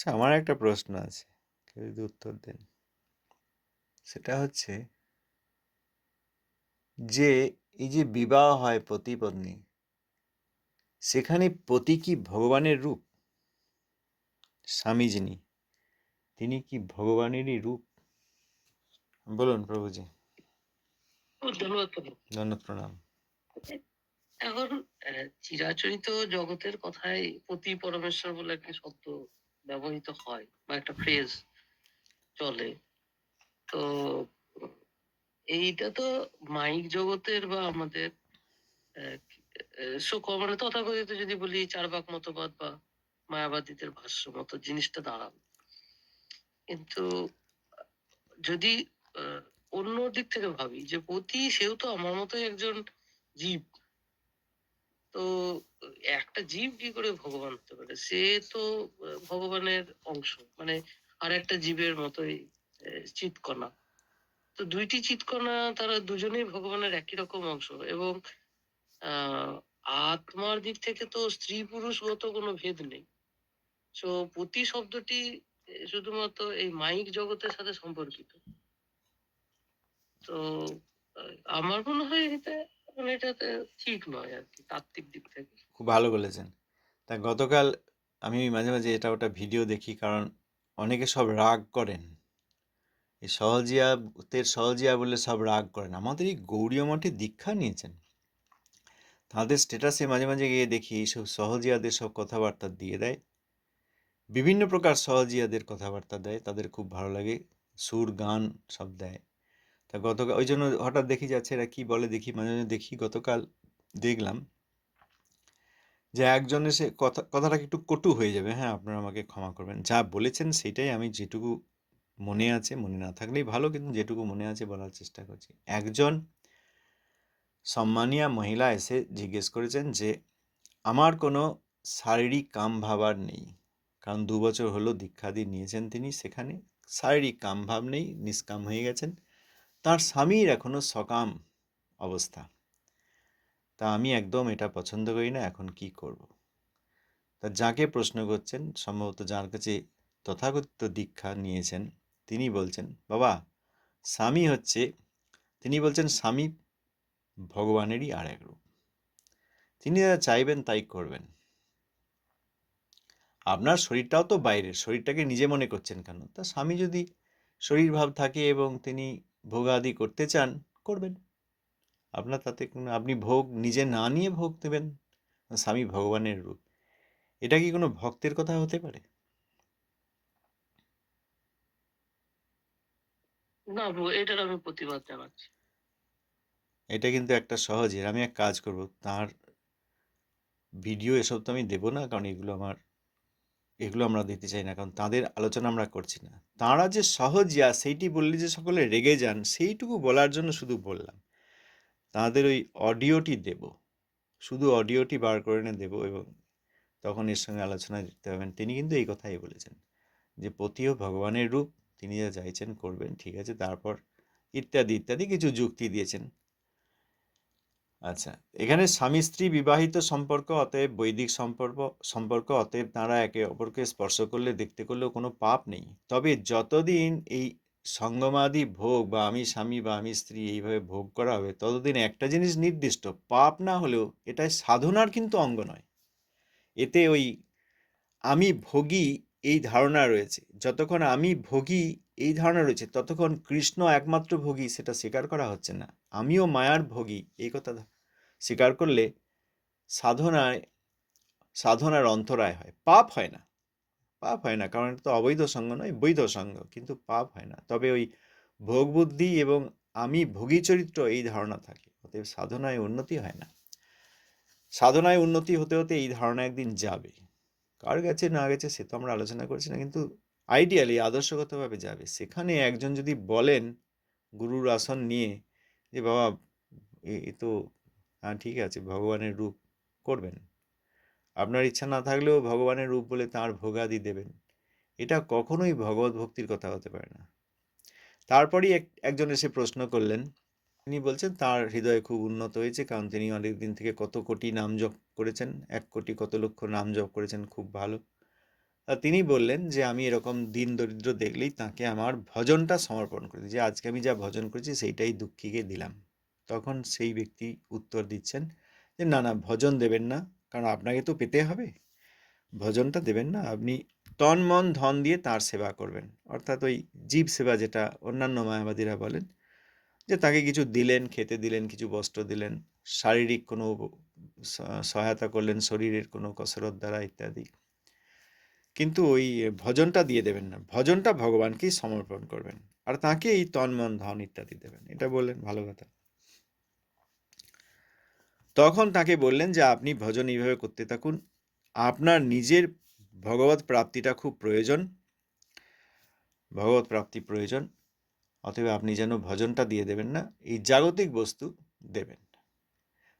আচ্ছা, আমার একটা প্রশ্ন আছে, কেউ যদি উত্তর দেন। সেটা হচ্ছে যে এই যে বিবাহ হয় পতি পত্নী, সেখানে পতি কি ভগবানের রূপ? স্বামী যিনি, তিনি কি ভগবানেরই রূপ? বলুন প্রভুজি। ধন্যবাদ প্রভু। ধন্যবাদ, প্রণাম। এখন চিরাচরিত জগতের কথায় পতি পরমেশ্বর বলে একটা শব্দ ব্যবহৃত হয় বা একটা ফ্রেজ চলে। তো এইটা তো মাইক জগতের বা আমাদের মানে তথাকথিত যদি বলি চার্বাক মতবাদ বা মায়াবাদীদের ভাষ্য মতো জিনিসটা দাঁড়াবে। কিন্তু যদি অন্য দিক থেকে ভাবি যে পতি, সেও তো আমার মতোই একজন জীব। তো একটা জীব কি করে ভগবান হতে পারে? সে তো ভগবানের অংশ, মানে আর একটা জীবের মতোই চিৎকণা। তো দুইটি চিৎকণা, তারা দুজনেই ভগবানের একই রকম অংশ। এবং আহ আত্মার দিক থেকে তো স্ত্রী পুরুষগত কোনো ভেদ নেই। তো পতি শব্দটি শুধুমাত্র এই মাইক জগতের সাথে সম্পর্কিত। তো আমার মনে হয় এটা, মানে এটাতে ঠিক নয় আর কি, তাত্ত্বিক দিক থেকে। খুব ভালো বলেছেন। তা গতকাল আমি মাঝে মাঝে এটা ওটা ভিডিও দেখি, কারণ অনেকে সব রাগ করেন, এই সহজিয়া বলে সব রাগ করেন। আমাদের এই গৌড়ীয় মঠে দীক্ষা নিয়েছেন, তাদের স্ট্যাটাসে মাঝে মাঝে গিয়ে দেখি এইসব সহজিয়াদের সব কথাবার্তা দিয়ে দেয়, বিভিন্ন প্রকার সহজিয়াদের কথাবার্তা দেয়, তাদের খুব ভালো লাগে, সুর গান সব দেয়। তা গতকাল ওই জন্য হঠাৎ দেখি যাচ্ছে এরা কি বলে, দেখি মাঝে মাঝে দেখি, গতকাল দেখলাম যে একজন এসে কথাটা একটু কটু হয়ে যাবে, হ্যাঁ আপনারা আমাকে ক্ষমা করবেন, যা বলেছেন সেটাই আমি যেটুকু মনে আছে, মনে না থাকলেই ভালো, কিন্তু যেটুকু মনে আছে বলার চেষ্টা করছি। একজন সম্মানীয়া মহিলা এসে জিজ্ঞেস করেছেন যে আমার কোনো শারীরিক কাম ভাব আর নেই, কারণ 2 বছর হলো দীক্ষাদি নিয়েছেন তিনি, সেখানে শারীরিক কাম ভাব নেই, নিষ্কাম হয়ে গেছেন। তার স্বামীর এখনো সকাম অবস্থা। তা আমি একদম এটা পছন্দ করি না, এখন কি করব? তা যাকে প্রশ্ন করছেন, সম্ভবত যার কাছে তথাকথিত দীক্ষা নিয়েছেন, তিনি বলছেন বাবা, স্বামী হচ্ছে, তিনি বলছেন স্বামী ভগবানেরই আর এক রূপ, তিনি যা চাইবেন তাই করবেন। আপনার শরীরটাও তো বাইরের, শরীরটাকে নিজে মনে করছেন কেন? তা স্বামী যদি শরীর ভাব থাকে এবং তিনি ভোগাদি করতে চান, করবেন। আপনার তাতে কোনো, আপনি ভোগ নিজে না নিয়ে ভোগ দেবেন। স্বামী ভগবানের রূপ, এটা কি কোনো ভক্তের কথা হতে পারে? না, এটার আমি প্রতিবাদ জানাচ্ছি। এটা কিন্তু একটা সহজের, আমি এক কাজ করব, তার ভিডিও এসব তো আমি দেবো না, কারণ এগুলো আমরা দিতে চাই না, কারণ তাদের আলোচনা আমরা করছি না। তাঁরা যে সহজিয়া সেইটি বললে যে সকলে রেগে যান, সেইটুকু বলার জন্য শুধু বললাম। তাদের ওই অডিওটি দেব, শুধু অডিওটি বার করে এনে দেবো, এবং তখন এর সঙ্গে আলোচনা দেখতে পাবেন। তিনি কিন্তু এই কথাই বলেছেন যে পতিও ভগবানের রূপ, তিনি যা চাইছেন করবেন, ঠিক আছে। তারপর ইত্যাদি ইত্যাদি কিছু যুক্তি দিয়েছেন। আচ্ছা, এখানে স্বামী স্ত্রী বিবাহিত সম্পর্ক, অতএব বৈদিক সম্পর্ক, অতএব তাঁরা একে অপরকে স্পর্শ করলে, দেখতে করলেও কোনো পাপ নেই। তবে যতদিন এই সঙ্গমাদি ভোগ বা আমি স্বামী বা আমি স্ত্রী এইভাবে ভোগ করা হবে, ততদিন একটা জিনিস নির্দিষ্ট, পাপ না হলেও এটাই সাধনার কিন্তু অঙ্গ নয়। এতে ওই আমি ভোগী এই ধারণা রয়েছে, যতক্ষণ আমি ভোগী এই ধারণা রয়েছে, ততক্ষণ কৃষ্ণ একমাত্র ভোগী সেটা স্বীকার করা হচ্ছে না। আমিও মায়ার ভোগী এই কথা স্বীকার করলে সাধনায় সাধনার অন্তরায় হয়, পাপ হয় না। পাপ হয় না, কারণ এটা তো অবৈধ সঙ্গ নয়, বৈধ সঙ্গ, কিন্তু পাপ হয় না। তবে ওই ভোগ বুদ্ধি এবং আমি ভোগী চরিত্র এই ধারণা থাকে, অতএব সাধনায় উন্নতি হয় না। সাধনায় উন্নতি হতে হতে এই ধারণা একদিন যাবে, কার গেছে না গেছে সে তো আমরা আলোচনা করছি না, কিন্তু আইডিয়ালি আদর্শগতভাবে যাবে। সেখানে একজন যদি বলেন গুরুর আসন নিয়ে যে বাবা এ তো, হ্যাঁ ঠিক আছে ভগবানের রূপ করবেন, আপনার ইচ্ছা না থাকলেও ভগবানের রূপ বলে তাঁর ভোগাদি দেবেন, এটা কখনোই ভগবত ভক্তির কথা হতে পারে না। তারপরেই একজন এসে প্রশ্ন করলেন, তিনি বলছেন তার হৃদয়ে খুব উন্নত হয়েছে, কারণ তিনি অনেক দিন থেকে কত কোটি নাম জপ করেছেন, 1 কোটি কত লক্ষ নাম জপ করেছেন, খুব ভালো। তিনি বললেন যে আমি এরকম দিন দরিদ্র দেখলেই তাকে আমার ভজনটা সমর্পণ করে দিই, যে আজকে আমি যা ভজন করেছি সেইটাই দুঃখীকে দিলাম। তখন সেই ব্যক্তি উত্তর দিচ্ছেন যে না না, ভজন দেবেন না, কারণ আপনাকে তো পেতে হবে, ভজনটা দেবেন না, আপনি তন মন ধন দিয়ে তার সেবা করবেন। অর্থাৎ ওই জীব সেবা, যেটা অন্যান্য মায়াবাদীরা বলেন, যে তাকে কিছু দিলেন, খেতে দিলেন, কিছু বস্ত্র দিলেন, শারীরিক কোনো সহায়তা করলেন শরীরের কোনো কসরত দ্বারা ইত্যাদি, কিন্তু ওই ভজনটা দিয়ে দেবেন না, ভজনটা ভগবানকেই সমর্পণ করবেন আর তাকে এই তন মন ধন ইত্যাদি দেবেন। এটা বললেন, ভালো কথা। তখন তাকে বললেন যে আপনি ভজন এইভাবে করতে থাকুন, আপনার নিজের ভগবত প্রাপ্তিটা খুব প্রয়োজন, ভগবত প্রাপ্তি প্রয়োজন, অতএব আপনি যেন ভজনটা দিয়ে দেবেন না, এই জাগতিক বস্তু দেবেন।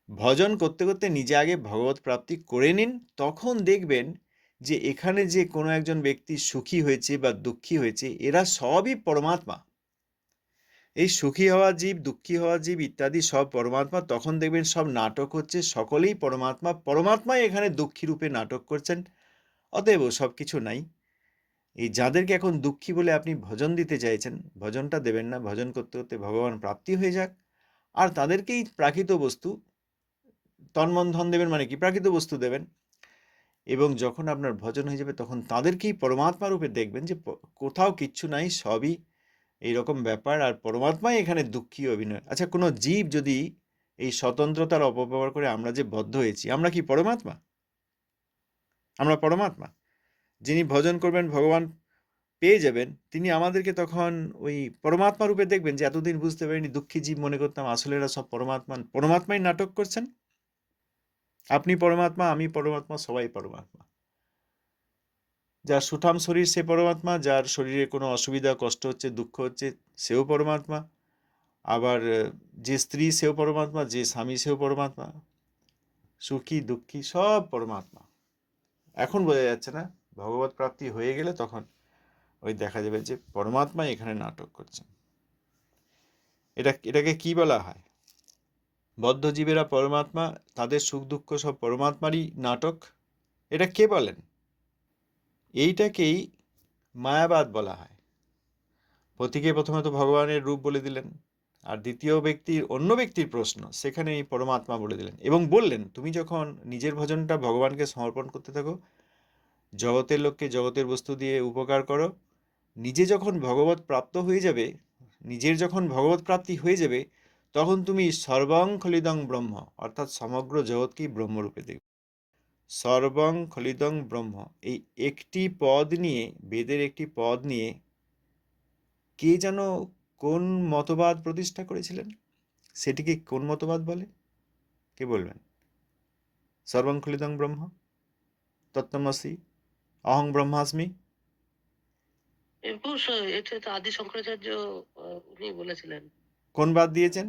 ভজন করতে করতে নিজে আগে ভগবত প্রাপ্তি করে নিন, তখন দেখবেন যে এখানে যে কোনো একজন ব্যক্তি সুখী হয়েছে বা দুঃখী হয়েছে, এরা সবই পরমাত্মা। এই সুখী হওয়া জীব, দুঃখী হওয়া জীব ইত্যাদি সব পরমাত্মা। তখন দেখবেন সব নাটক হচ্ছে, সকলেই পরমাত্মা, পরমাত্মাই এখানে দুঃখী রূপে নাটক করছেন। অতএব সব কিছু নাই। এই যাদেরকে এখন দুঃখী বলে আপনি ভজন দিতে চাইছেন, ভজনটা দেবেন না, ভজন করতে করতে ভগবান প্রাপ্তি হয়ে যাক, আর তাদেরকেই প্রাকৃত বস্তু, তন্মন ধন দেবেন মানে কি, প্রাকৃত বস্তু দেবেন। এবং যখন আপনার ভজন হয়ে যাবে তখন তাদেরকেই পরমাত্মা রূপে দেখবেন, যে কোথাও কিচ্ছু নাই, সবই এইরকম ব্যাপার, আর পরমাত্মাই এখানে দুঃখী অভিনয়। আচ্ছা, কোনো জীব যদি এই স্বতন্ত্রতার অপব্যবহার করে, আমরা যে বদ্ধ হয়েছি, আমরা কি পরমাত্মা? আমরা পরমাত্মা। যিনি ভজন করবেন ভগবান পেয়ে যাবেন, তিনি আমাদেরকে তখন ওই পরমাত্মা রূপে দেখবেন, যে এতদিন বুঝতে পারিনি, দুঃখী জীব মনে করতাম, আসলে এরা সব পরমাত্মা, পরমাত্মাই নাটক করছেন। আপনি পরমাত্মা, আমি পরমাত্মা, সবাই পরমাত্মা। যার সুঠাম শরীর সে পরমাত্মা, যার শরীরে কোনো অসুবিধা, কষ্ট হচ্ছে, দুঃখ হচ্ছে, সেও পরমাত্মা। আবার যে স্ত্রী সেও পরমাত্মা, যে স্বামী সেও পরমাত্মা, সুখী দুঃখী সব পরমাত্মা। এখন বোঝা যাচ্ছে না, ভগবত প্রাপ্তি হয়ে গেলে তখন ওই দেখা যাবে যে পরমাত্মা এখানে নাটক করছেন। এটাকে কি বলা হয়? বদ্ধজীবেরা পরমাত্মা, তাদের সুখ দুঃখ সব পরমাত্মারই নাটক। এটা কে বলেন? এইটাকেই মায়াবাদ বলা হয়। পথিকে প্রথমে তো ভগবানের রূপ বলে দিলেন, আর দ্বিতীয় ব্যক্তির, অন্য ব্যক্তির প্রশ্ন, সেখানে এই পরমাত্মা বলে দিলেন এবং বললেন তুমি যখন নিজের ভজনটা ভগবানকে সমর্পণ করতে থাকো, জগতের লোককে জগতের বস্তু দিয়ে উপকার করো, নিজে যখন ভগবত প্রাপ্ত হয়ে যাবে, নিজের যখন ভগবত প্রাপ্তি হয়ে যাবে, তখন তুমি সর্বং খলিদং ব্রহ্ম, অর্থাৎ সমগ্র জগৎকেই ব্রহ্মরূপে দেখবে। সর্বং খলিদং ব্রহ্ম, এই একটি পদ নিয়ে, বেদের একটি পদ নিয়ে কে যেন কোন মতবাদ প্রতিষ্ঠা করেছিলেন, সেটিকে কোন মতবাদ বলে? কে বলবেন? সর্বং খলিদং ব্রহ্ম, তত্ত্বমসি, অহং ব্রহ্মাস্মি। এরপর এটা তো আদি শঙ্করাচার্য উনি বলেছিলেন। কোন বাদ দিয়েছেন?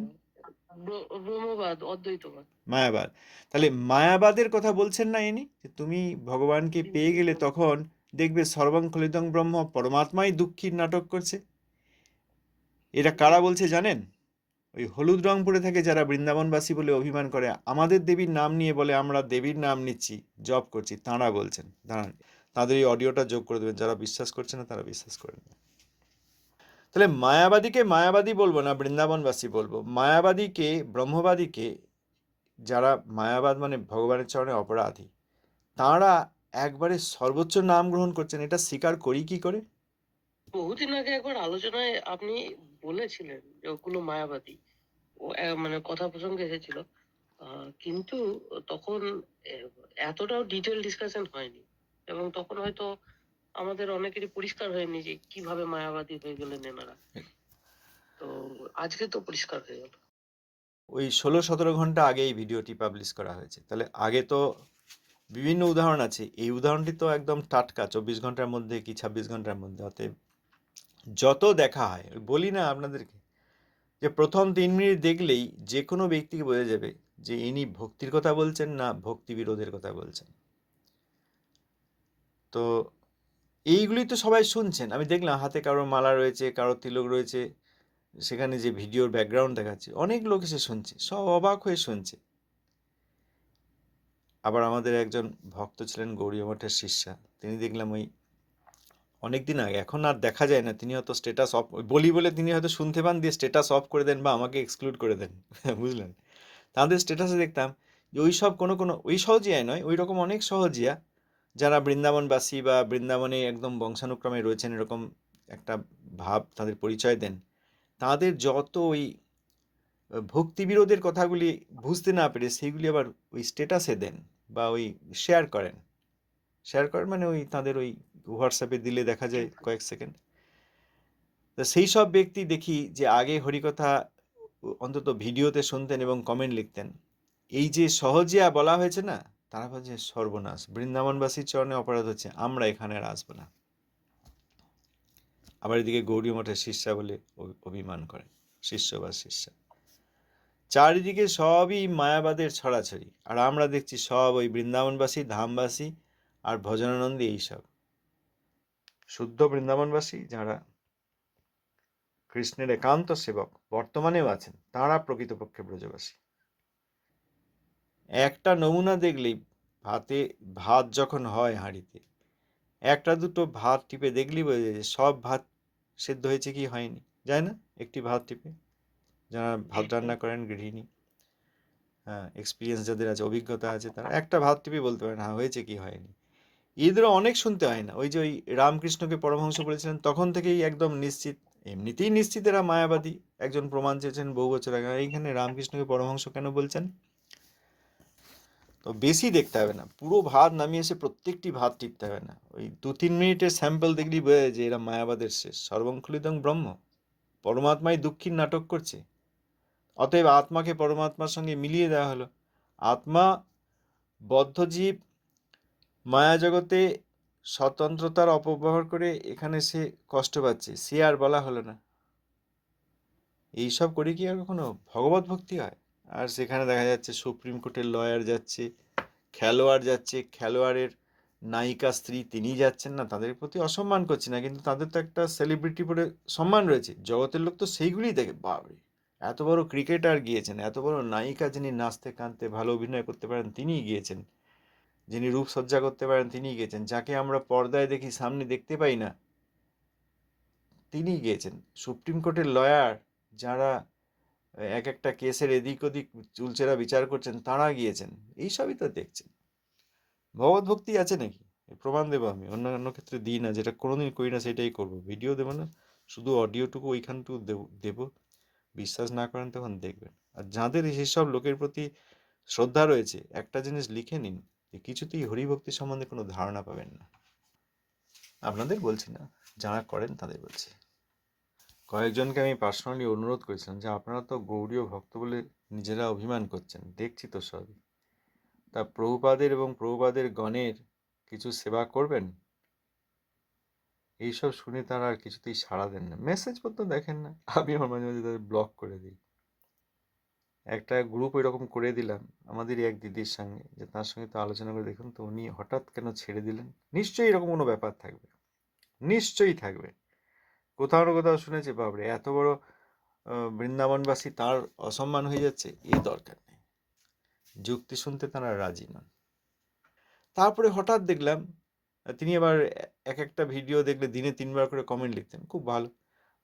ব্রহ্মবাদ, অদ্বৈতবাদ। মায়াবাদ। তাহলে মায়াবাদের কথা বলছেন না ইনি, যে তুমি ভগবানকে পেয়ে গেলে তখন দেখবে সর্বং খলিদং ব্রহ্ম, পরমাত্মাই দুঃখীর নাটক করছে। এরা কারা বলছে জানেন? ওই হলুদ রং পরে থাকে যারা, বৃন্দাবনবাসী বলে অভিমান করে, আমাদের দেবীর নাম নিয়ে বলে আমরা দেবীর নাম নিচ্ছি, জপ করছি, তাঁরা বলছেন। দাঁড়ান, তাদের এই অডিওটা যোগ করে দেবেন, যারা বিশ্বাস করছে না তারা বিশ্বাস করে নেবেন। তাহলে মায়াবাদীকে মায়াবাদী বলবো না, বৃন্দাবনবাসী বলবো। মায়াবাদীকে, ব্রহ্মবাদীকে, যারা মায়াবাদ মানে ভগবানের চরণে অপরাধী, তাঁরা একবারে সর্বোচ্চ নাম গ্রহণ করছেন, এটা স্বীকার করি কি করে? বহুদিন আগে একবার আলোচনায় আপনি বলেছিলেন যে ওগুলো মায়াবাদী, ও মানে কথা প্রসঙ্গে এসেছিল, কিন্তু তখন এতটাও ডিটেল ডিসকাশন হয়নি, এবং তখন হয়তো আমাদের অনেকেরই পরিষ্কার হয়নি যে কিভাবে মায়াবাদী হয়ে গেলেন এনারা। তো আজকে তো পরিষ্কার হয়ে গেল। ওই 16-17 ঘন্টা আগে এই ভিডিওটি পাবলিশ করা হয়েছে, তাহলে আগে তো বিভিন্ন উদাহরণ আছে, এই উদাহরণটি তো একদম টাটকা, 24 ঘন্টার মধ্যে কি 26 ঘন্টার মধ্যে। অতএব যত দেখা হয়, বলি না আপনাদেরকে, যে প্রথম 3 মিনিট দেখলেই যে কোনো ব্যক্তিকে বোঝা যাবে যে ইনি ভক্তির কথা বলছেন না ভক্তি বিরোধের কথা বলছেন। তো এইগুলি তো সবাই শুনছেন, আমি দেখলাম হাতে কারো মালা রয়েছে, কারো তিলক রয়েছে, সেখানে যে ভিডিওর ব্যাকগ্রাউন্ড দেখাচ্ছে, অনেক লোক এসে শুনছে, সব অবাক হয়ে শুনছে। আবার আমাদের একজন ভক্ত ছিলেন গৌরী মঠের শিষ্যা, তিনি দেখলাম ওই অনেকদিন আগে, এখন আর দেখা যায় না। তিনি হয়তো স্ট্যাটাস অফ বলি বলে তিনি হয়তো শুনতে পান, দিয়ে স্ট্যাটাস অফ করে দেন বা আমাকে এক্সক্লুড করে দেন। বুঝলেন? তাদের স্ট্যাটাসে দেখতাম যে ওই সব কোনো ওই সহজিয়ায় নয়, ওই রকম অনেক সহজিয়া যারা বৃন্দাবনবাসী বা বৃন্দাবনে একদম বংশানুক্রমে রয়েছেন এরকম একটা ভাব তাদের পরিচয় দেন, তাদের যত ওই ভক্তিবিরোধের কথাগুলি বুঝতে না পেরে সেইগুলি আবার ওই স্ট্যাটাসে দেন বা ওই শেয়ার করেন। শেয়ার করেন মানে ওই তাদের ওই হোয়াটসঅ্যাপে দিলে দেখা যায় কয়েক সেকেন্ড। তো সেই সব ব্যক্তি দেখি যে আগে হরিকথা অন্তত ভিডিওতে শুনতেন এবং কমেন্ট লিখতেন, এই যে সহজিয়া বলা হয়েছে না, তারা বলছে সর্বনাশ, বৃন্দাবনবাসীর চরণে অপরাধ হচ্ছে, আমরা এখানে আর আসবো না। আবার এদিকে গৌরী মঠের শিষ্যা বলে অভিমান করে, শিষ্য বা শিষ্যা। চারিদিকে সবই মায়াবাদের ছড়াছড়ি, আর আমরা দেখছি সব ওই বৃন্দাবনবাসী, ধামবাসী আর ভজনানন্দী, এইসব শুদ্ধ বৃন্দাবনবাসী যারা কৃষ্ণের একান্ত সেবক বর্তমানেও আছেন, তারা প্রকৃতপক্ষে ব্রজবাসী। একটা নমুনা দেখলেই, ভাত যখন হয় হাঁড়িতে, একটা দুটো ভাত টিপে দেখলেই বোঝা যায় যে সব ভাত সেদ্ধ হয়েছে কি হয়নি, যায় না একটি ভাত টিপে? যারা ভাত রান্না করেন, গৃহিণী, হ্যাঁ, এক্সপিরিয়েন্স যাদের আছে, অভিজ্ঞতা আছে, তারা একটা ভাত টিপে বলতে পারেন হ্যাঁ হয়েছে কি হয়নি। এদেরও অনেক শুনতে হয় না। ওই যে ওই রামকৃষ্ণকে পরমহংস বলেছিলেন, তখন থেকেই একদম নিশ্চিত, এমনিতেই নিশ্চিত এরা মায়াবাদী। একজন প্রমাণ চেয়েছেন বহু বছর আগে, এইখানে রামকৃষ্ণকে পরমহংস কেন বলছেন? তো বেশি দেখতে হবে না, পুরো ভাত নামিয়ে এসে প্রত্যেকটি ভাত টিপতে হবে না, ওই 2-3 মিনিটের স্যাম্পল দেখলেই বোঝা যায় যে এরা মায়াবাদের শেষ। সর্বংখলিদং ব্রহ্ম, পরমাত্মাই দুঃখীর নাটক করছে। অতএব আত্মাকে পরমাত্মার সঙ্গে মিলিয়ে দেওয়া হলো। আত্মা বদ্ধজীব মায়াজগতে স্বতন্ত্রতার অপব্যবহার করে এখানে সে কষ্ট পাচ্ছে, সে আর বলা হলো না। এইসব করে কি আর কখনো ভগবত ভক্তি হয়? আর সেখানে দেখা যাচ্ছে সুপ্রিম কোর্টের লয়ার যাচ্ছে, খেলোয়াড় যাচ্ছে, খেলোয়াড়ের নায়িকা স্ত্রী তিনি যাচ্ছেন না, তাদের প্রতি অসম্মান করছি না, কিন্তু তাদের তো একটা সেলিব্রিটি বলে সম্মান রয়েছে, জগতের লোক তো সেইগুলি দেখে, বাবরে এত বড় ক্রিকেটার গিয়েছেন, এত বড় নায়িকা যিনি নাচতে কাঁদতে ভালো অভিনয় করতে পারেন তিনিই গিয়েছেন, যিনি রূপসজ্জা করতে পারেন তিনিই গিয়েছেন, যাকে আমরা পর্দায় দেখি সামনে দেখতে পাই না তিনিই গিয়েছেন। সুপ্রিম কোর্টের লয়ার যারা এক একটা কেসের এদিক ওদিক চুলচেরা বিচার করছেন, তারা গিয়েছেন। এইসবই তো দেখছেন। ভগবত ভক্তি আছে নাকি? প্রমাণ দেবো আমি, অন্যান্য ক্ষেত্রে দিই না, যেটা কোনোদিন করি না সেটাই করবো। ভিডিও দেবো না, শুধু অডিওটুকু ওইখানটুকু দেবো। বিশ্বাস না করেন তখন দেখবেন। আর যাদের সেসব লোকের প্রতি শ্রদ্ধা রয়েছে, একটা জিনিস লিখে নিন যে কিছুতেই হরিভক্তি সম্বন্ধে কোনো ধারণা পাবেন না। আপনাদের বলছি না, যারা করেন তাদের বলছি। কয়েকজনকে আমি পার্সোনালি অনুরোধ করেছিলাম যে আপনারা তো গৌড়ীয় ভক্ত বলে নিজেরা অভিমান করছেন, দেখছি তো সবই, তা প্রভুপাদের এবং প্রভুপাদের গণের কিছু সেবা করবেন? এইসব শুনে তারা আর কিছুতেই সাড়া দেন না, মেসেজ পত্র দেখেন না। আমি আমার মাঝে মাঝে তাদের ব্লক করে দিই। একটা গ্রুপ এরকম করে দিলাম আমাদেরই এক দিদির সঙ্গে, যে তার সঙ্গে তো আলোচনা করে দেখুন তো উনি হঠাৎ কেন ছেড়ে দিলেন। নিশ্চয়ই এরকম কোনো ব্যাপার থাকবে, নিশ্চয়ই থাকবে। কোথাও না কোথাও শুনেছি, বাবরে এত বড় বৃন্দাবনবাসী তার অসম্মান হয়ে যাচ্ছে, এই দরকার নেই। যুক্তি শুনতে তারা রাজি নন। তারপরে হঠাৎ দেখলাম তিনি আবার এক একটা ভিডিও দেখলে দিনে 3 বার করে কমেন্ট লিখতেন, খুব ভালো,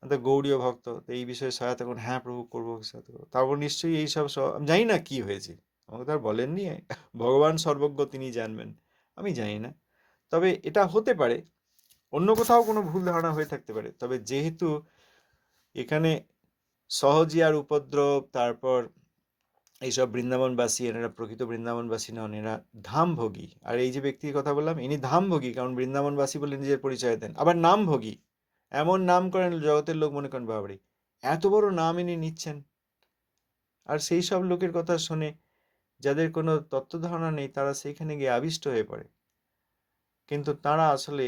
তো গৌড়ীয় ভক্ত, তো এই বিষয়ে সহায়তা করুন, হ্যাঁ প্রভু করবো সহায়তা করবো। তারপর নিশ্চয়ই এইসব আমি জানি না কি হয়েছে, আমাকে তো আর বলেননি, ভগবান সর্বজ্ঞ, তিনি জানবেন, আমি জানি না। তবে এটা হতে পারে, অন্য কোথাও কোনো ভুল ধারণা হয়ে থাকতে পারে। তবে যেহেতু এখানে সহজিয়ার উপদ্রব, তারপর এইসব বৃন্দাবনবাসী, এনারা প্রকৃত বৃন্দাবনবাসী নন, এরা ধামভোগী। আর এই যে ব্যক্তির কথা বললাম, ইনি ধামভোগী, কারণ বৃন্দাবনবাসী বলে নিজের পরিচয় দেন, আবার নামভোগী। এমন নাম করেন জগতের লোক মনে করেন বাবরে এত বড় নাম ইনি নিচ্ছেন। আর সেই সব লোকের কথা শুনে যাদের কোনো তত্ত্ব ধারণা নেই, তারা সেইখানে গিয়ে আবিষ্ট হয়ে পড়ে। কিন্তু তারা আসলে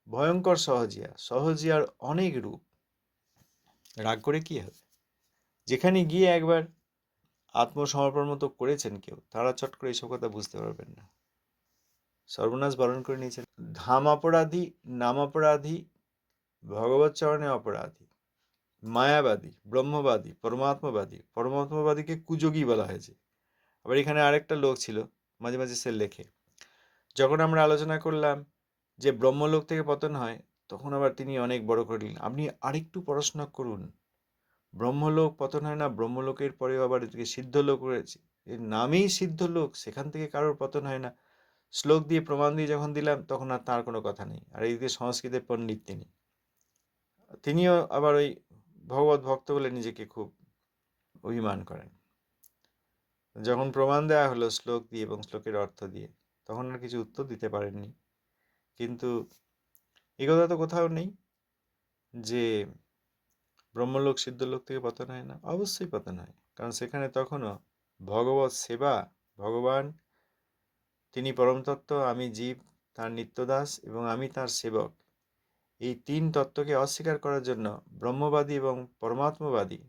ভয়ঙ্কর সহজিয়া, সহজিয়ার অনেক রূপ। রাগ করে কি হবে? যেখানে গিয়ে একবার আত্মসমর্পণ মতো করেছেন কেউ, তারা চট করে এইসব কথা বুঝতে পারবেন না। সর্বনাশ বরণ করে নিয়েছেন। ধাম অপরাধী, নাম অপরাধী, ভগবত চরণে অপরাধী, মায়াবাদী, ব্রহ্মবাদী, পরমাত্মবাদী। পরমাত্মবাদীকে কুযোগী বলা হয়েছে। আবার এখানে আরেকটা লোক ছিল, মাঝে মাঝে সে লেখে, যখন আমরা আলোচনা করলাম যে ব্রহ্মলোক থেকে পতন হয়, তখন আবার তিনি অনেক বড় করে দিলেন, আপনি আরেকটু পড়াশোনা করুন, ব্রহ্মলোক পতন হয় না, ব্রহ্মলোকের পরেও আবার এদিকে সিদ্ধলোক রয়েছে, এর নামেই সিদ্ধলোক, সেখান থেকে কারোর পতন হয় না। শ্লোক দিয়ে প্রমাণ দিয়ে যখন দিলাম তখন আর তার কোনো কথা নেই। আর এইদিকে সংস্কৃতের পণ্ডিত তিনিও আবার ওই ভগবত ভক্ত বলে নিজেকে খুব অভিমান করেন। যখন প্রমাণ দেওয়া হলো শ্লোক দিয়ে এবং শ্লোকের অর্থ দিয়ে, তখন আর কিছু উত্তর দিতে পারেননি। কিন্তু এই কথা তো কোথাও নেই যে ব্রহ্মলোক সিদ্ধলোক থেকে পতন হয় না। অবশ্যই পতন হয়, কারণ সেখানে তখনও ভগবত সেবা, ভগবান তিনি পরমতত্ত্ব, আমি জীব তার নিত্যদাস এবং আমি তার সেবক, এই তিন তত্ত্বকে অস্বীকার করার জন্য ব্রহ্মবাদী এবং পরমাত্মবাদী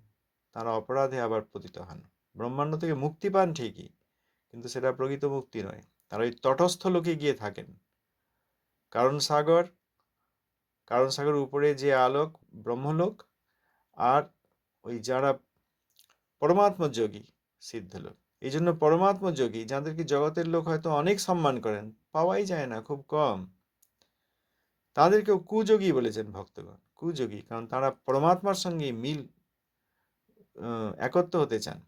তারা অপরাধে আবার পতিত হন। ব্রহ্মাণ্ড থেকে মুক্তি পান ঠিকই, কিন্তু সেটা প্রকৃত মুক্তি নয়। তারা ওই তটস্থ লোকে গিয়ে থাকেন। কারণ সাগর উপরে যে আলোক ব্রহ্মলোক, আর ওই যারা পরমাত্মযোগী সিদ্ধলোক। এই জন্য পরমাত্মযোগী যাদেরকে জগতের লোক হয়তো অনেক সম্মান করেন, পাওয়াই যায় না, খুব কম, তাদেরকেও কুযোগী বলেছেন ভক্তগণ। কুযোগী কারণ তারা পরমাত্মার সঙ্গে একত্ব হতে চান,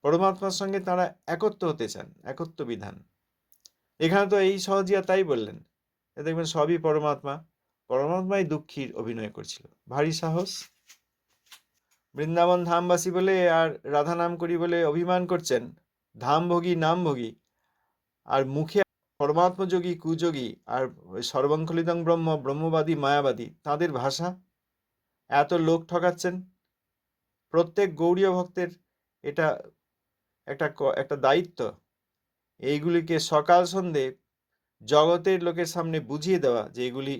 পরমাত্মার সঙ্গে তারা একত্ব হতে চান, একত্ব বিধান। এখানে তো এই সহজিয়া তাই বললেন, দেখবেন সবই পরমাত্মাই দুঃখীর অভিনয় করছিল, ভারী সাহস। বৃন্দাবন ধামবাসী বলে আর রাধা নাম করি বলে অভিমান করছেন, ধামভোগী নামভোগী, আর মুখে পরমাত্মযোগী কুযোগী আর সর্বঙ্খলিদং ব্রহ্মবাদী মায়াবাদী, তাদের ভাষা। এত লোক ঠকাচ্ছেন। প্রত্যেক গৌড়ীয় ভক্তের এটা একটা দায়িত্ব, এইগুলিকে সকাল সন্ধে জগতের লোকের সামনে বুঝিয়ে দেওয়া যে এগুলি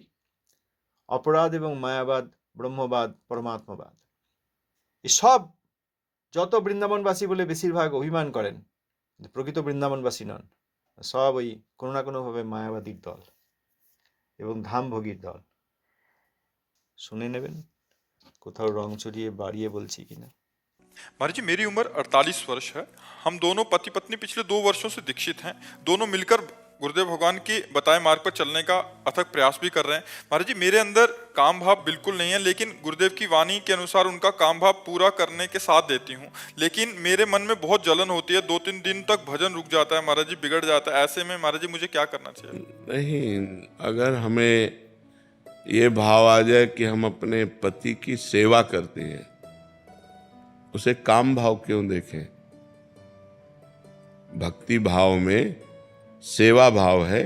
অপরাধ এবং মায়াবাদ, ব্রহ্মবাদ, পরমাত্মবাদ। এসব যত বৃন্দাবনবাসী বলে বেশিরভাগ অভিমান করেন, প্রকৃত বৃন্দাবনবাসী নন, সব ওই কোনো না কোনোভাবে মায়াবাদীর দল এবং ধামভোগীর দল। শুনে নেবেন কোথাও রং চড়িয়ে বাড়িয়ে বলছি কিনা। महाराज जी, मेरी उम्र 48 वर्ष है। हम दोनों पति पत्नी पिछले 2 वर्षों से दीक्षित हैं। दोनों मिलकर गुरुदेव भगवान के बताए मार्ग पर चलने का अथक प्रयास भी कर रहे हैं। महाराज जी, मेरे अंदर काम भाव बिल्कुल नहीं है, लेकिन गुरुदेव की वाणी के अनुसार उनका काम भाव पूरा करने के साथ देती हूँ। लेकिन मेरे मन में बहुत जलन होती है, 2-3 दिन तक भजन रुक जाता है महाराज जी, बिगड़ जाता है। ऐसे में महाराज जी मुझे क्या करना चाहिए? नहीं, अगर हमें ये भाव आ जाए कि हम अपने पति की सेवा करते हैं, उसे काम भाव क्यों देखें? भक्ति भाव में सेवा भाव है,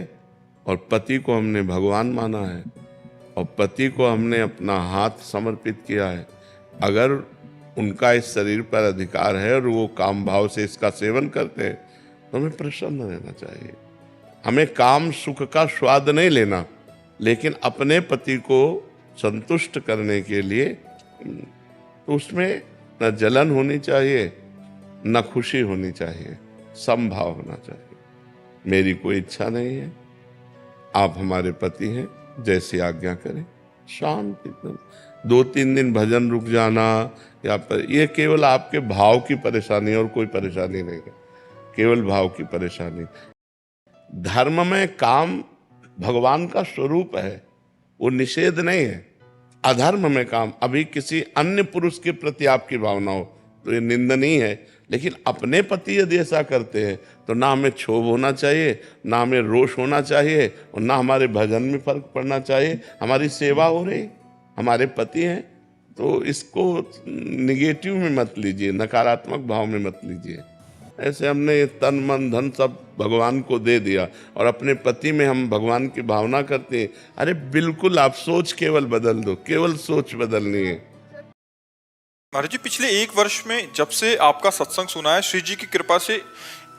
और पति को हमने भगवान माना है, और पति को हमने अपना हाथ समर्पित किया है। अगर उनका इस शरीर पर अधिकार है और वो काम भाव से इसका सेवन करते हैं, तो हमें प्रसन्न रहना चाहिए। हमें काम सुख का स्वाद नहीं लेना, लेकिन अपने पति को संतुष्ट करने के लिए तो उसमें न जलन होनी चाहिए, न खुशी होनी चाहिए, समभाव होना चाहिए। मेरी कोई इच्छा नहीं है, आप हमारे पति हैं, जैसी आज्ञा करें। शांति। 2-3 दिन भजन रुक जाना या ये केवल आपके भाव की परेशानी और कोई परेशानी नहीं है, केवल भाव की परेशानी। धर्म में काम भगवान का स्वरूप है, वो निषेध नहीं है। अधर्म में काम, अभी किसी अन्य पुरुष के प्रति आपकी भावना हो तो ये निंदनीय है, लेकिन अपने पति यदि ऐसा करते हैं तो ना हमें क्षोभ होना चाहिए, ना हमें रोष होना चाहिए, और ना हमारे भजन में फर्क पड़ना चाहिए। हमारी सेवा हो रही, हमारे पति हैं, तो इसको निगेटिव में मत लीजिए, नकारात्मक भाव में मत लीजिए। ऐसे हमने तन मन धन सब भगवान को दे दिया और अपने पति में हम भगवान की भावना करते हैं। अरे बिल्कुल, आप सोच केवल बदल दो, केवल सोच बदलनी है। महाराज जी, पिछले 1 वर्ष में जब से आपका सत्संग सुना है, श्री जी की कृपा से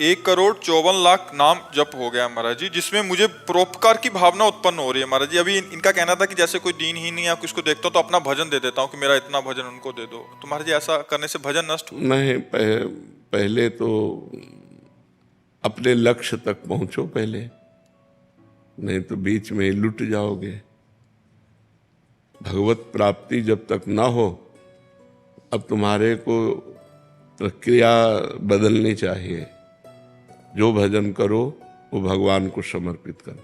1,54,00,000 नाम जप हो गया महाराज जी, जिसमें मुझे परोपकार की भावना उत्पन्न हो रही है महाराज जी। अभी इनका कहना था कि जैसे कोई दीन ही नहीं या किसको देखता हूं तो अपना भजन दे देता हूं कि मेरा इतना भजन उनको दे दो। तो महाराज जी, ऐसा करने से भजन नष्ट हो? नहीं, पहले तो अपने लक्ष्य तक पहुंचो पहले, नहीं तो बीच में ही लुट जाओगे। भगवत प्राप्ति जब तक ना हो, अब तुम्हारे को प्रक्रिया बदलनी चाहिए। जो भजन करो वो भगवान को समर्पित करो।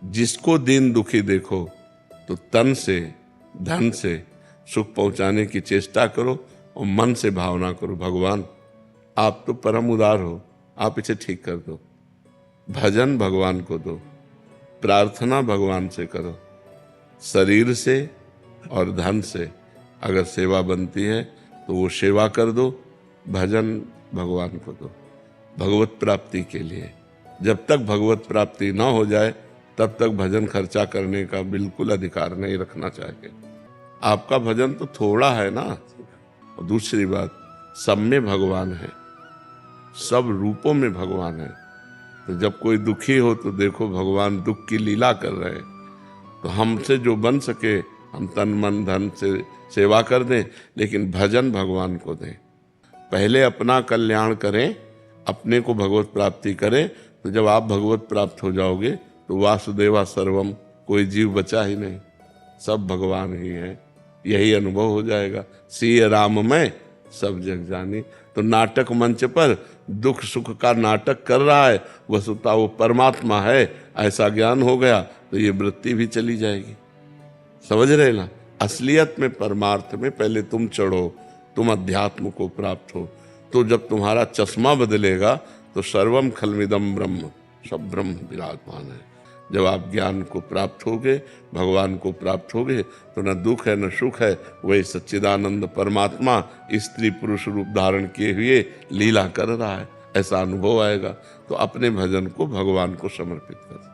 जिसको दीन दुखी देखो तो तन से धन से सुख पहुंचाने की चेष्टा करो और मन से भावना करो, भगवान आप तो परम उदार हो, आप इसे ठीक कर दो। भजन भगवान को दो, प्रार्थना भगवान से करो। शरीर से और धन से अगर सेवा बनती है तो वो सेवा कर दो, भजन भगवान को दो भगवत प्राप्ति के लिए। जब तक भगवत प्राप्ति ना हो जाए तब तक भजन खर्चा करने का बिल्कुल अधिकार नहीं रखना चाहिए। आपका भजन तो थोड़ा है ना। और दूसरी बात, सब में भगवान है, सब रूपों में भगवान है। तो जब कोई दुखी हो तो देखो भगवान दुख की लीला कर रहे हैं। तो हमसे जो बन सके हम तन मन धन से सेवा कर दें, लेकिन भजन भगवान को दें। पहले अपना कल्याण करें, अपने को भगवत प्राप्ति करें। तो जब आप भगवत प्राप्त हो जाओगे तो वासुदेवा सर्वम, कोई जीव बचा ही नहीं, सब भगवान ही है। यही अनुभव हो जाएगा। सिय राम में सब जग जानी। तो नाटक मंच पर दुख सुख का नाटक कर रहा है, वस्तुतः वो परमात्मा है, ऐसा ज्ञान हो गया तो ये वृत्ति भी चली जाएगी। समझ रहे ना? असलियत में परमार्थ में पहले तुम चढ़ो, तुम अध्यात्म को प्राप्त हो। तो जब तुम्हारा चश्मा बदलेगा तो सर्वम खलमिदम ब्रह्म, सब ब्रह्म विराजमान है। जब आप ज्ञान को प्राप्त होगे, भगवान को प्राप्त होगे, तो न दुख है न सुख है, वही सच्चिदानंद परमात्मा स्त्री पुरुष रूप धारण किए हुए लीला कर रहा है, ऐसा अनुभव आएगा। तो अपने भजन को भगवान को समर्पित कर।